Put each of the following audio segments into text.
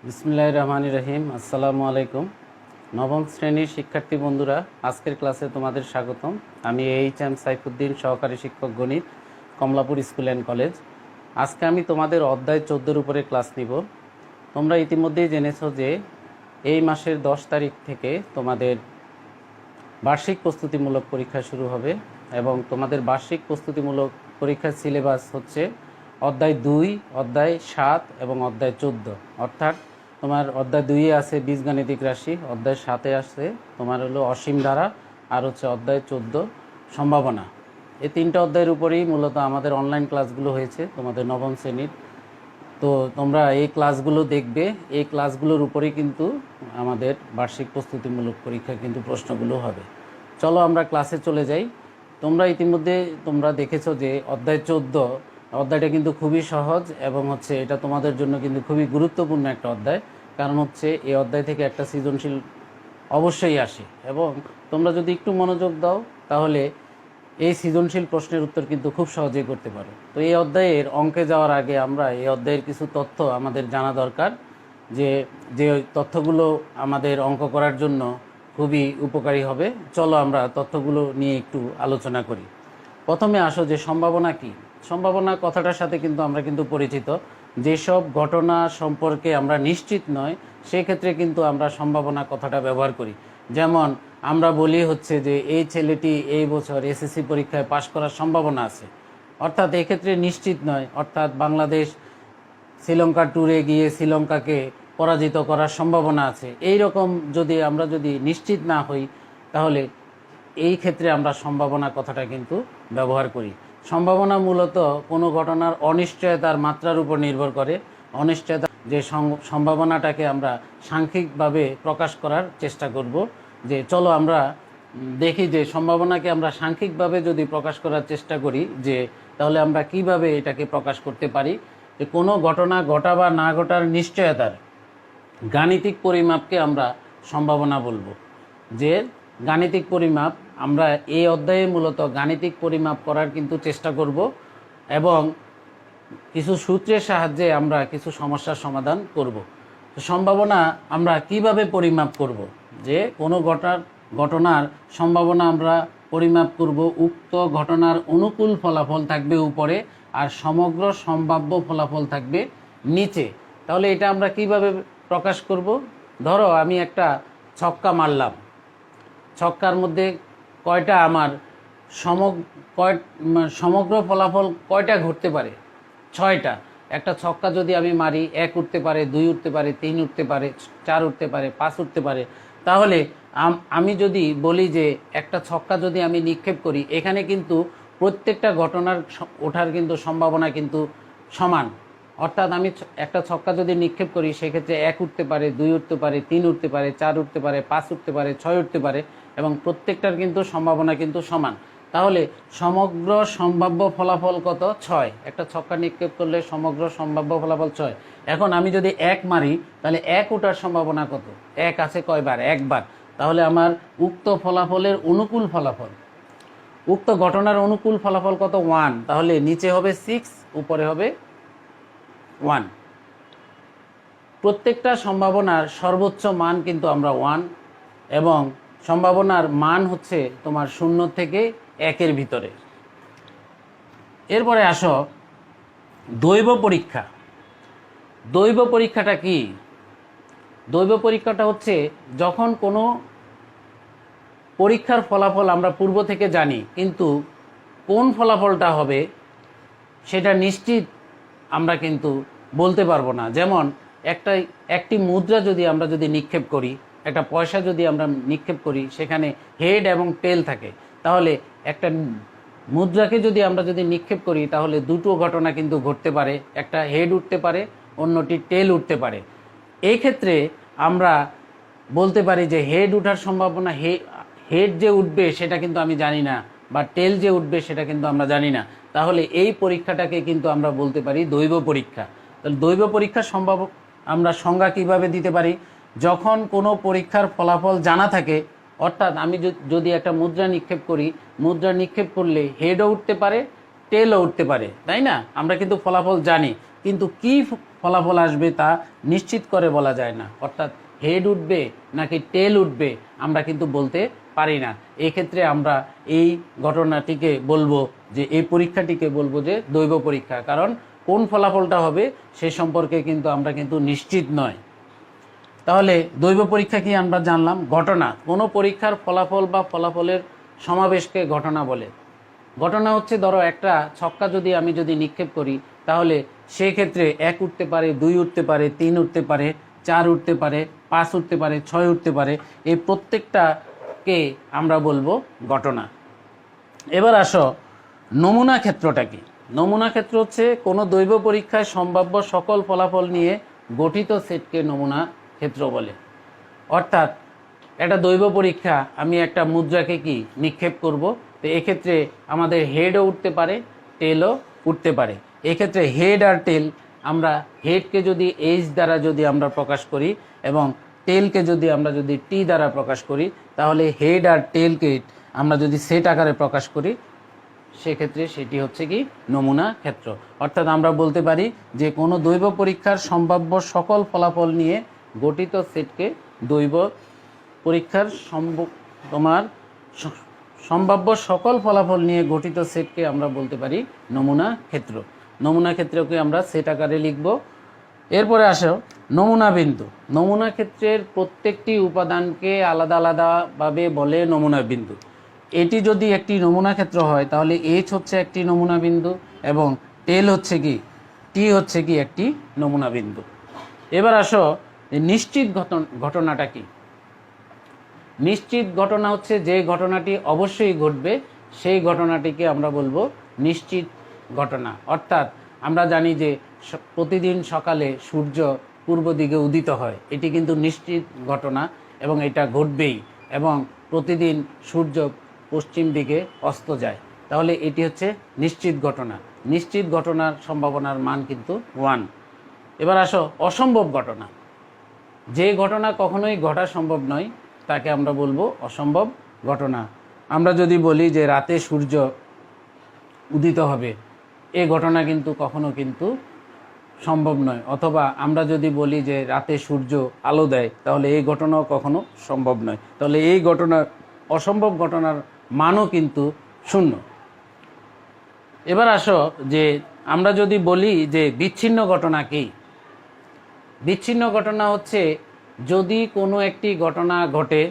বিসমিল্লাহির রহমানির রহিম। আসসালামু আলাইকুম। নবম শ্রেণীর শিক্ষার্থী বন্ধুরা, আজকের ক্লাসে তোমাদের স্বাগতম। আমি এইচ.এম. সাইফুদ্দিন, সহকারী শিক্ষক গণিত, কমলাপুর স্কুল অ্যান্ড কলেজ। আজকে আমি তোমাদের অধ্যায় 14-র উপরে ক্লাস নিব। তোমরা ইতিমধ্যেই জেনেছো যে এই মাসের 10 তারিখ থেকে তোমাদের বার্ষিক প্রস্তুতিমূলক পরীক্ষা শুরু হবে এবং তোমাদের বার্ষিক প্রস্তুতিমূলক পরীক্ষার সিলেবাস হচ্ছে অধ্যায় 2, অধ্যায় 7 এবং অধ্যায় 14। অর্থাৎ তোমার অধ্যায় 2-এ আছে বীজগাণিতিক রাশি, অধ্যায় 7-এ আছে তোমার হলো অসীম ধারা, আর হচ্ছে অধ্যায় 14 সম্ভাবনা। এই তিনটা অধ্যায়ের উপরেই মূলত আমাদের অনলাইন ক্লাসগুলো হয়েছে তোমাদের নবম শ্রেণীর। তো তোমরা এই ক্লাসগুলো দেখবে, এই ক্লাসগুলোর উপরেই কিন্তু আমাদের বার্ষিক প্রস্তুতিমূলক পরীক্ষা কিন্তু প্রশ্নগুলো হবে। চলো আমরা ক্লাসে চলে যাই। তোমরা ইতিমধ্যে দেখেছো যে অধ্যায় 14 অধ্যায়টা কিন্তু খুবই সহজ এবং হচ্ছে এটা তোমাদের জন্য কিন্তু খুবই গুরুত্বপূর্ণ একটা অধ্যায়। কারণ হচ্ছে এই অধ্যায় থেকে একটা সৃজনশীল অবশ্যই আসে এবং তোমরা যদি একটু মনোযোগ দাও তাহলে এই সৃজনশীল প্রশ্নের উত্তর কিন্তু খুব সহজেই করতে পারো। তো এই অধ্যায়ের অঙ্কে যাওয়ার আগে আমরা এই অধ্যায়ের কিছু তথ্য আমাদের জানা দরকার, যে যে তথ্যগুলো আমাদের অঙ্ক করার জন্য খুবই উপকারী হবে। চলো আমরা তথ্যগুলো নিয়ে একটু আলোচনা করি। প্রথমে আসো যে সম্ভাবনা কি। সম্ভাবনা কথাটার সাথে কিন্তু আমরা কিন্তু পরিচিত। যেসব ঘটনা সম্পর্কে আমরা নিশ্চিত নয় সেক্ষেত্রে কিন্তু আমরা সম্ভাবনা কথাটা ব্যবহার করি। যেমন আমরা বলি হচ্ছে যে এই ছেলেটি এই বছর এসএসসি পরীক্ষায় পাশ করার সম্ভাবনা আছে, অর্থাৎ এক্ষেত্রে নিশ্চিত নয়। অর্থাৎ বাংলাদেশ শ্রীলঙ্কা ট্যুরে গিয়ে শ্রীলঙ্কাকে পরাজিত করার সম্ভাবনা আছে, এই রকম আমরা যদি নিশ্চিত না হই তাহলে এই ক্ষেত্রে আমরা সম্ভাবনা কথাটা কিন্তু ব্যবহার করি। সম্ভাবনা মূলত কোনো ঘটনার অনিশ্চয়তার মাত্রার উপর নির্ভর করে। অনিশ্চয়তা যে সম্ভাবনাটাকে আমরা সাংখ্যিকভাবে প্রকাশ করার চেষ্টা করব। যে চলো আমরা দেখি যে সম্ভাবনাকে আমরা সাংখ্যিকভাবে যদি প্রকাশ করার চেষ্টা করি, যে তাহলে আমরা কিভাবে এটাকে প্রকাশ করতে পারি। যে কোনো ঘটনা ঘটা বা না ঘটার নিশ্চয়তার গাণিতিক পরিমাপকে আমরা সম্ভাবনা বলবো। যে গাণিতিক পরিমাপ আমরা এই অধ্যায়ে মূলত গাণিতিক পরিমাপ করার কিন্তু চেষ্টা করব এবং কিছু সূত্রের সাহায্যে আমরা কিছু সমস্যার সমাধান করব। সম্ভাবনা আমরা কিভাবে পরিমাপ করব। যে কোনো ঘটনার সম্ভাবনা আমরা পরিমাপ করব, উক্ত ঘটনার অনুকূল ফলাফল থাকবে উপরে আর সমগ্র সম্ভাব্য ফলাফল থাকবে নিচে। তাহলে এটা আমরা কিভাবে প্রকাশ করব। ধরো আমি একটা ছক্কা মারলাম, ছক্কার মধ্যে কয়টা আমার সমগ্র ফলাফল কয়টা ঘটতে পারে, 6টা। একটা ছক্কা যদি আমি মারি 1 উঠতে পারে, 2 উঠতে পারে, 3 উঠতে পারে, 4 উঠতে পারে, 5 উঠতে পারে। তাহলে আমি যদি বলি যে একটা ছক্কা যদি আমি নিক্ষেপ করি, এখানে কিন্তু প্রত্যেকটা ঘটনার ওঠার কিন্তু সম্ভাবনা কিন্তু সমান। অর্থাৎ আমি একটা ছক্কা যদি নিক্ষেপ করি সেক্ষেত্রে 1 উঠতে পারে, 2 উঠতে পারে, 3 উঠতে পারে, 4 উঠতে পারে, 5 উঠতে পারে, 6 উঠতে পারে এবং প্রত্যেকটার কিন্তু সম্ভাবনা কিন্তু সমান। তাহলে সমগ্র সম্ভাব্য ফলাফল কত? 6। একটা ছক্কা নিক্ষেপ করলে সমগ্র সম্ভাব্য ফলাফল 6। এখন আমি যদি 1 মারি তাহলে 1 ওঠার সম্ভাবনা কত? 1 আছে কয়বার? 1 বার। তাহলে আমার উক্ত ফলাফলের অনুকূল ফলাফল, উক্ত ঘটনার অনুকূল ফলাফল কত? 1। তাহলে নিচে হবে 6, উপরে হবে 1। প্রত্যেকটা সম্ভাবনার সর্বোচ্চ মান কিন্তু আমরা 1 এবং সম্ভাবনার মান হচ্ছে তোমার 0 থেকে 1-এর ভিতরে। এরপরে আসো দৈব পরীক্ষা। দৈব পরীক্ষাটা কি? দৈব পরীক্ষাটা হচ্ছে যখন কোনো পরীক্ষার ফলাফল আমরা পূর্ব থেকে জানি কিন্তু কোন ফলাফলটা হবে সেটা নিশ্চিত আমরা কিন্তু বলতে পারবো না। যেমন একটি মুদ্রা যদি আমরা নিক্ষেপ করি, একটা পয়সা যদি আমরা নিক্ষেপ করি, সেখানে হেড এবং টেল থাকে। তাহলে একটা মুদ্রাকে যদি আমরা নিক্ষেপ করি তাহলে দুটো ঘটনা কিন্তু ঘটতে পারে, একটা হেড উঠতে পারে, অন্যটি টেল উঠতে পারে। এই ক্ষেত্রে আমরা বলতে পারি যে হেড উঠার সম্ভাবনা, হেড যে উঠবে সেটা কিন্তু আমি জানি না, বা টেল যে উঠবে সেটা কিন্তু আমরা জানি না। তাহলে এই পরীক্ষাটাকে কিন্তু আমরা বলতে পারি দৈব পরীক্ষা। তাহলে দৈব পরীক্ষার আমরা সংজ্ঞা কিভাবে দিতে পারি? যখন কোনো পরীক্ষার ফলাফল জানা থাকে, অর্থাৎ আমি যদি একটা মুদ্রা নিক্ষেপ করি, মুদ্রা নিক্ষেপ করলে হেডও উঠতে পারে, টেলও উঠতে পারে, তাই না? আমরা কিন্তু ফলাফল জানি। কিন্তু কি ফলাফল আসবে তা নিশ্চিত করে বলা যায় না। অর্থাৎ হেড উঠবে নাকি টেল উঠবে আমরা কিন্তু বলতে পারি না। এক্ষেত্রে আমরা এই ঘটনাটিকে বলবো যে এই পরীক্ষাটিকে বলবো যে দৈব পরীক্ষা, কারণ কোন ফলাফলটা হবে সে সম্পর্কে কিন্তু আমরা কিন্তু নিশ্চিত নয়। তাহলে দৈব পরীক্ষা কি আমরা জানলাম। ঘটনা, কোনো পরীক্ষার ফলাফল বা ফলাফলের সমাবেশকে ঘটনা বলে। ঘটনা হচ্ছে ধরো একটা ছক্কা আমি যদি নিক্ষেপ করি তাহলে সেক্ষেত্রে 1 উঠতে পারে, 2 উঠতে পারে, 3 উঠতে পারে, 4 উঠতে পারে, 5 উঠতে পারে, 6 উঠতে পারে, এই প্রত্যেকটাকে আমরা বলবো ঘটনা। এবার আসো নমুনা ক্ষেত্রটা কি। নমুনা ক্ষেত্র হচ্ছে কোনো দৈব পরীক্ষায় সম্ভাব্য সকল ফলাফল নিয়ে গঠিত সেটকে নমুনা ক্ষেত্র বলে। অর্থাৎ একটা দৈব পরীক্ষা, আমি একটা মুদ্রাকে কি নিক্ষেপ করব, তো এক্ষেত্রে আমাদের হেডও উঠতে পারে, টেলও উঠতে পারে। এক্ষেত্রে হেড আর টেল, আমরা হেডকে যদি এইচ দ্বারা আমরা প্রকাশ করি এবং টেলকে আমরা টি দ্বারা প্রকাশ করি, তাহলে হেড আর টেলকে আমরা যদি সেট আকারে প্রকাশ করি সেক্ষেত্রে সেটি হচ্ছে কি নমুনা ক্ষেত্র। অর্থাৎ আমরা বলতে পারি যে কোনো দৈব পরীক্ষার সম্ভাব্য সকল ফলাফল নিয়ে গঠিত সেটকে দৈব পরীক্ষার সম্ভাব্য সকল ফলাফল নিয়ে গঠিত সেটকে আমরা বলতে পারি নমুনা ক্ষেত্র। নমুনা ক্ষেত্রকে আমরা সেট আকারে লিখব। এরপরে আসো নমুনা বিন্দু। নমুনা ক্ষেত্রের প্রত্যেকটি উপাদানকে আলাদা আলাদাভাবে বলে নমুনা বিন্দু। এটি যদি একটি নমুনা ক্ষেত্র হয় তাহলে এইচ হচ্ছে একটি নমুনা বিন্দু এবং টেল হচ্ছে কি টি হচ্ছে কি একটি নমুনা বিন্দু। এবার আসো নিশ্চিত ঘটনাটা কি। নিশ্চিত ঘটনা হচ্ছে যে ঘটনাটি অবশ্যই ঘটবে সেই ঘটনাটিকে আমরা বলবো নিশ্চিত ঘটনা। অর্থাৎ আমরা জানি যে প্রতিদিন সকালে সূর্য পূর্ব দিকে উদিত হয়, এটি কিন্তু নিশ্চিত ঘটনা এবং এটা ঘটবেই, এবং প্রতিদিন সূর্য পশ্চিম দিকে অস্ত যায়, তাহলে এটি হচ্ছে নিশ্চিত ঘটনা। নিশ্চিত ঘটনার সম্ভাবনার মান কিন্তু 1। এবার আসো অসম্ভব ঘটনা। যে ঘটনা কখনোই ঘটা সম্ভব নয় তাকে আমরা বলবো অসম্ভব ঘটনা। আমরা যদি বলি যে রাতে সূর্য উদিত হবে, এই ঘটনা কিন্তু কখনো কিন্তু সম্ভব নয়। অথবা আমরা যদি বলি যে রাতে সূর্য আলো দেয়, তাহলে এই ঘটনাও কখনো সম্ভব নয়। তাহলে এই ঘটনা অসম্ভব ঘটনার মানও কিন্তু 0। এবার আসো যে আমরা যদি বলি যে বিচ্ছিন্ন ঘটনা কি। বিচ্ছিন্ন ঘটনা হচ্ছে যদি কোনো একটি ঘটনা ঘটে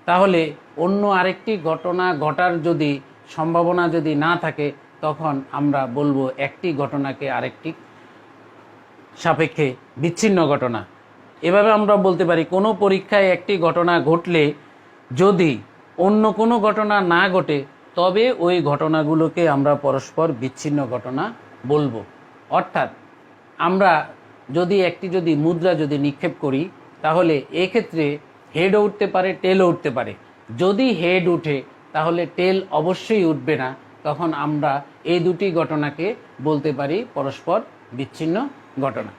তাহলে অন্য আরেকটি ঘটনা ঘটার যদি সম্ভাবনা যদি না থাকে তখন আমরা বলবো একটি ঘটনাকে আরেকটি সাপেক্ষে বিচ্ছিন্ন ঘটনা। এভাবে আমরা বলতে পারি কোনো পরীক্ষায় একটি ঘটনা ঘটলে যদি অন্য কোনো ঘটনা না ঘটে তবে ওই ঘটনাগুলোকে আমরা পরস্পর বিচ্ছিন্ন ঘটনা বলবো। অর্থাৎ আমরা যদি মুদ্রা নিক্ষেপ করি তাহলে এক্ষেত্রে হেডও উঠতে পারে, টেলও উঠতে পারে। যদি হেড উঠে তাহলে টেল অবশ্যই উঠবে না, তখন আমরা এই দুটি ঘটনাকে বলতে পারি পরস্পর বিচ্ছিন্ন ঘটনা।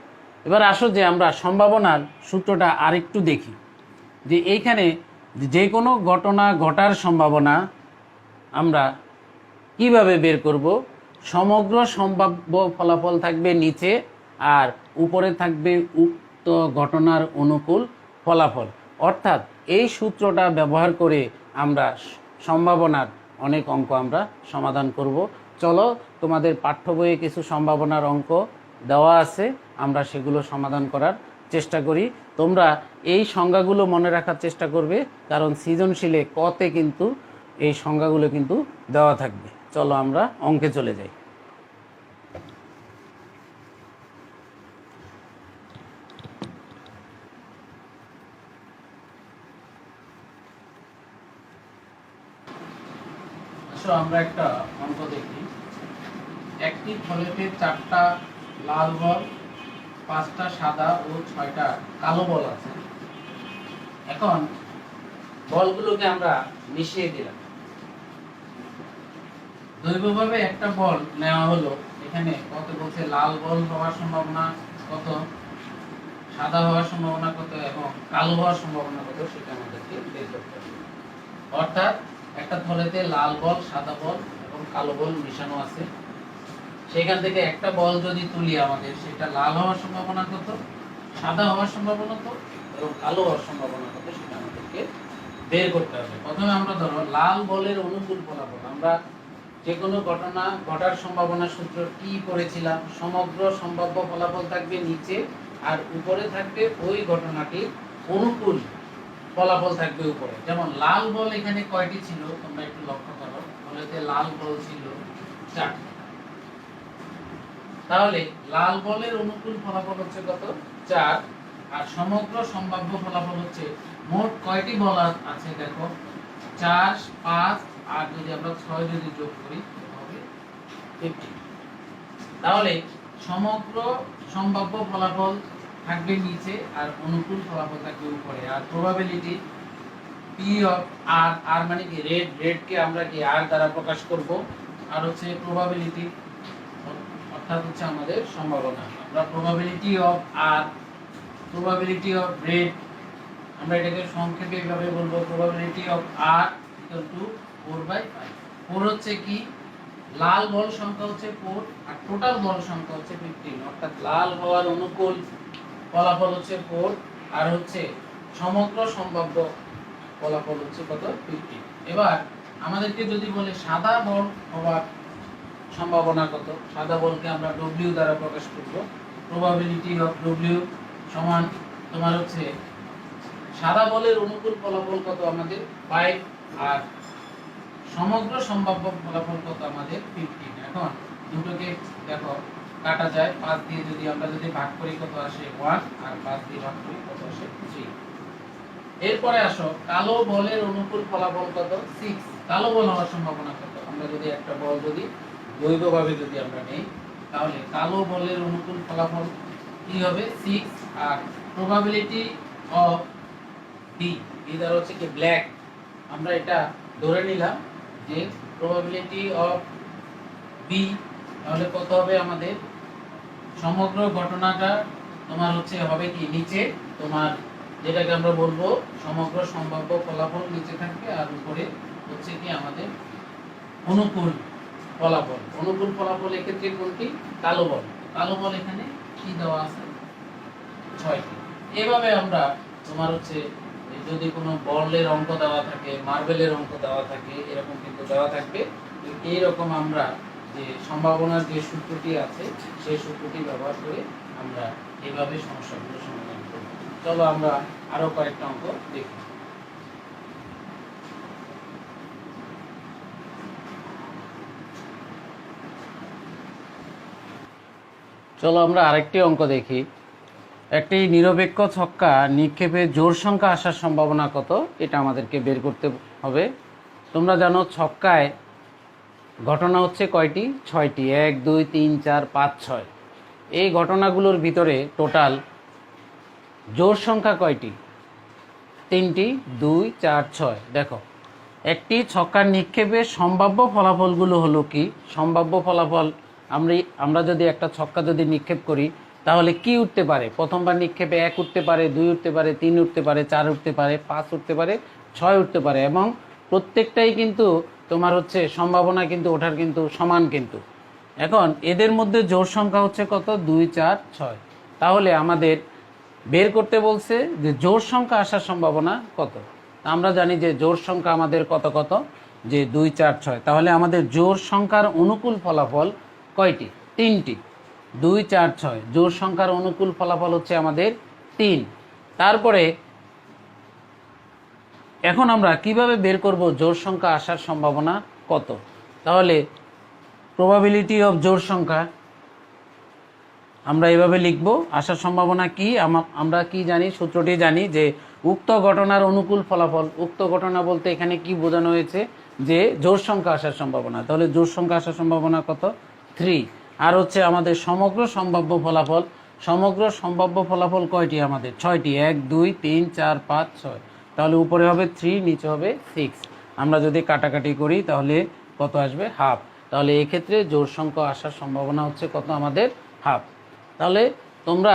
এবার আসো যে আমরা সম্ভাবনার সূত্রটা আরেকটু দেখি, যে এইখানে যে কোনো ঘটনা ঘটার সম্ভাবনা আমরা কিভাবে বের করব। সমগ্র সম্ভাব্য ফলাফল থাকবে নিচে আর উপরে থাকবে উক্ত ঘটনার অনুকূল ফলাফল। অর্থাৎ এই সূত্রটা ব্যবহার করে আমরা সম্ভাবনার অনেক অঙ্ক আমরা সমাধান করব। চলো তোমাদের পাঠ্য বইয়ে কিছু সম্ভাবনার অঙ্ক দেওয়া আছে, আমরা সেগুলো সমাধান করার চেষ্টা করি। তোমরা এই সংজ্ঞাগুলো মনে রাখার চেষ্টা করবে, কারণ সৃজনশীলে কতে কিন্তু এই সংজ্ঞাগুলো কিন্তু দেওয়া থাকবে। চলো আমরা অঙ্কে চলে যাই। আমরা একটা অঙ্ক দেখি। একটি থলেতে 4টা লাল বল, 5টা সাদা ও 6টা কালো বল আছে। এখন বলগুলোকে আমরা মিশিয়ে দিলাম। দৈবভাবে একটা বল নেওয়া হলো, এখানে কত বলছে লাল বল হওয়ার সম্ভাবনা কত, সাদা হওয়ার সম্ভাবনা কত এবং কালো হওয়ার সম্ভাবনা কত সেটা আমাদেরকে বের করতে হবে। অর্থাৎ একটা থলেতে লাল বল, সাদা বল এবং কালো বল মিশানো আছে। সেখান থেকে একটা বল যদি তুলি আমাদের, সেটা লাল হওয়ার সম্ভাবনা কত, সাদা হওয়ার সম্ভাবনা কত এবং কালো হওয়ার সম্ভাবনা কত, সেটা আমাদেরকে বের করতে হবে। প্রথমে আমরা ধরো লাল বলের অনুকূল ফলাফল, আমরা যে কোনো ঘটনা ঘটার সম্ভাবনা সূত্র কি করেছিলাম, সমগ্র সম্ভাব্য ফলাফল থাকবে নিচে আর উপরে থাকবে ওই ঘটনাটির অনুকূল ফলাফল থাকবে উপরে। যেমন লাল বল এখানে কয়টি ছিল তোমরা একটু লক্ষ্য করো, বলেতে লাল বল ছিল 4টি। তাহলে লাল বলের অনুকূল ফলাফল হচ্ছে কত, 4, আর সমগ্র সম্ভাব্য ফলাফল হচ্ছে মোট কয়টি বল আছে দেখো, 4, 5 আর যদি আমরা 6 যদি যোগ করি হবে 50। তাহলে সমগ্র সম্ভাব্য ফলাফল থাকবে নিচে আর অনুকূল ফলাফল থাকবে উপরে। আর প্রবাবিলিটি পি অফ আর, আর মানে কি রেড, রেডকে আমরা কি আর দ্বারা প্রকাশ করব, আর হচ্ছে প্রবাবিলিটি অর্থাৎ হচ্ছে আমাদের সম্ভাবনা। আমরা probability of R, probability of red, আমরা এটাকে সংক্ষেপে এইভাবে বলবো, probability of R equal to 4/5। 4 হচ্ছে কি, লাল বল সংখ্যা হচ্ছে 4 আর টোটাল বল সংখ্যা হচ্ছে 15, অর্থাৎ লাল হওয়ার অনুকূল ফলাফল হচ্ছে 4 আর হচ্ছে সমগ্র সম্ভাব্য ফলাফল হচ্ছে কত, 15। এবার আমাদেরকে যদি বলে সাদা বল হওয়ার সম্ভাবনা কত, সাদা বলকে আমরা W দ্বারা প্রকাশ করব। প্রবাবিলিটি অফ W সমান তোমার হচ্ছে সাদা বলের অনুকূল ফলাফল কত আমাদের 5 আর সমগ্র সম্ভাব্য ফলাফল কত আমাদের 15। এখন দুটোকে দেখো কাটা যায়, 5 দিয়ে যদি আমরা ভাগ করি কত আসে 1 আর 5 দিয়ে ভাগ করি কত আসে 3। এরপরে আসো কালো বলের অনুকূল ফলাফল কত, 6। কালো বল হওয়ার সম্ভাবনা কত, আমরা যদি একটা বল বৈধভাবে আমরা নেই, তাহলে কালো বলের অনুকূল ফলাফল কি হবে 6 আর প্রবাবিলিটি অফ বি, দ্বারা হচ্ছে কি ব্ল্যাক, আমরা এটা ধরে নিলাম যে প্রবাবিলিটি অফ বি, তাহলে কত হবে আমাদের সমগ্র ঘটনাটা তোমার হচ্ছে হবে কি নিচে, তোমার যেটাকে আমরা বলবো সমগ্র সম্ভাব্য ফলাফল নিচে থাকবে আর উপরে হচ্ছে কি আমাদের অনুকূল ফলাফল। অনুকূল ফলাফল এক্ষেত্রে কোনটি, কালো বল। কালো বল এখানে কি দেওয়া আছে 6টি। এভাবে আমরা তোমার হচ্ছে যদি কোনো বলের অঙ্ক দেওয়া থাকে, মার্বেলের অঙ্ক দেওয়া থাকে, এরকম কিন্তু দেওয়া থাকবে, এইরকম আমরা যে সম্ভাবনার যে সূত্রটি আছে সেই সূত্রটি ব্যবহার করে আমরা এইভাবে সমস্যাগুলো সমাধান করব। চলো আমরা আরো কয়েকটা অঙ্ক দেখি। চলো আমরা আরেকটি অঙ্ক দেখি। একটি নিরপেক্ষ ছক্কা নিক্ষেপে জোড় সংখ্যা আসার সম্ভাবনা কত, এটা আমাদেরকে বের করতে হবে। তোমরা জানো ছক্কায় ঘটনা হচ্ছে কয়টি, 6টি, 1 2 3 4 5 6। এই ঘটনাগুলোর ভিতরে টোটাল জোড় সংখ্যা কয়টি, 3টি, 2 4 6। দেখো একটি ছক্কার নিক্ষেপের সম্ভাব্য ফলাফলগুলো হলো কি, সম্ভাব্য ফলাফল আমরা যদি একটা ছক্কা নিক্ষেপ করি তাহলে কি উঠতে পারে, প্রথমবার নিক্ষেপে 1 উঠতে পারে, 2 উঠতে পারে, 3 উঠতে পারে, 4 উঠতে পারে, 5 উঠতে পারে, 6 উঠতে পারে, এবং প্রত্যেকটাই কিন্তু তোমার হচ্ছে সম্ভাবনা কিন্তু ওঠার কিন্তু সমান কিন্তু। এখন এদের মধ্যে জোড় সংখ্যা হচ্ছে কত, 2 4 6। তাহলে আমাদের বের করতে বলছে যে জোড় সংখ্যা আসার সম্ভাবনা কত। আমরা জানি যে জোড় সংখ্যা আমাদের কত কত, যে 2 4 6। তাহলে আমাদের জোড় সংখ্যার অনুকূল ফলাফল কয়টি, 3টি। 2 4 6 জোড় সংখ্যার অনুকূল ফলাফল হচ্ছে আমাদের 3। তারপরে এখন আমরা কিভাবে বের করব জোড় সংখ্যা আসার সম্ভাবনা কত। তাহলে প্রবাবিলিটি অফ জোড় সংখ্যা আমরা এভাবে লিখব, আসার সম্ভাবনা কি, আমরা কি জানি, সূত্রটি জানি যে উক্ত ঘটনার অনুকূল ফলাফল। উক্ত ঘটনা বলতে এখানে কি বোঝানো হয়েছে, যে জোড় সংখ্যা আসার সম্ভাবনা। তাহলে জোড় সংখ্যা আসার সম্ভাবনা কত, 3। আর হচ্ছে আমাদের সমগ্র সম্ভাব্য ফলাফল, সমগ্র সম্ভাব্য ফলাফল কয়টি আমাদের, 6টি, 1 2 3 4 5 6। তাহলে উপরে হবে 3, নিচে হবে 6। আমরা যদি কাটাকাটি করি তাহলে কত আসবে, হাফ। তাহলে এই ক্ষেত্রে জোড় সংখ্যা আসার সম্ভাবনা হচ্ছে কত আমাদের, হাফ। তাহলে তোমরা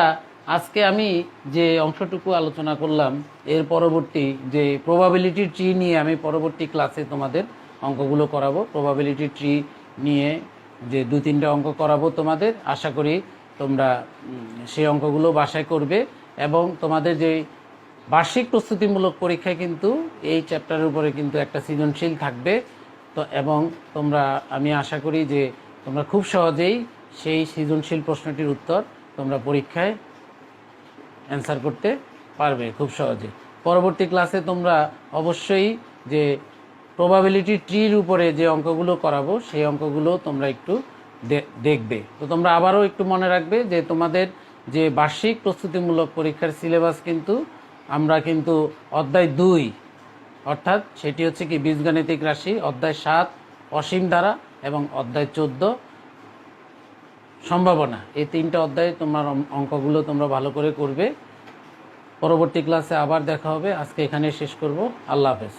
আজকে আমি যে অংশটুকু আলোচনা করলাম, এর পরবর্তী যে প্রবাবিলিটি ট্রি নিয়ে আমি পরবর্তী ক্লাসে তোমাদের অঙ্কগুলো করাবো। প্রবাবিলিটি ট্রি নিয়ে যে 2-3টা অঙ্ক করাবো তোমাদের। আশা করি তোমরা সেই অঙ্কগুলো বাসায় করবে এবং তোমাদের যে বার্ষিক প্রস্তুতিমূলক পরীক্ষায় কিন্তু এই চ্যাপ্টারের উপরে কিন্তু একটা সৃজনশীল থাকবে। তো এবং আমি আশা করি যে তোমরা খুব সহজেই সেই সৃজনশীল প্রশ্নটির উত্তর তোমরা পরীক্ষায় অ্যান্সার করতে পারবে খুব সহজে। পরবর্তী ক্লাসে তোমরা অবশ্যই যে প্রবাবিলিটি ট্রির উপরে যে অঙ্কগুলো করাবো সেই অঙ্কগুলো তোমরা একটু দেখবে। তো তোমরা আবারও একটু মনে রাখবে যে তোমাদের যে বার্ষিক প্রস্তুতিমূলক পরীক্ষার সিলেবাস কিন্তু আমরা কিন্তু অধ্যায় 2 অর্থাৎ সেটি হচ্ছে কি বীজগাণিতিক রাশি, অধ্যায় 7 অসীম ধারা এবং অধ্যায় 14 সম্ভাবনা, এই 3টা অধ্যায়ে তোমার অঙ্কগুলো তোমরা ভালো করে করবে। পরবর্তী ক্লাসে আবার দেখা হবে। আজকে এখানে শেষ করব। আল্লাহ হাফেজ।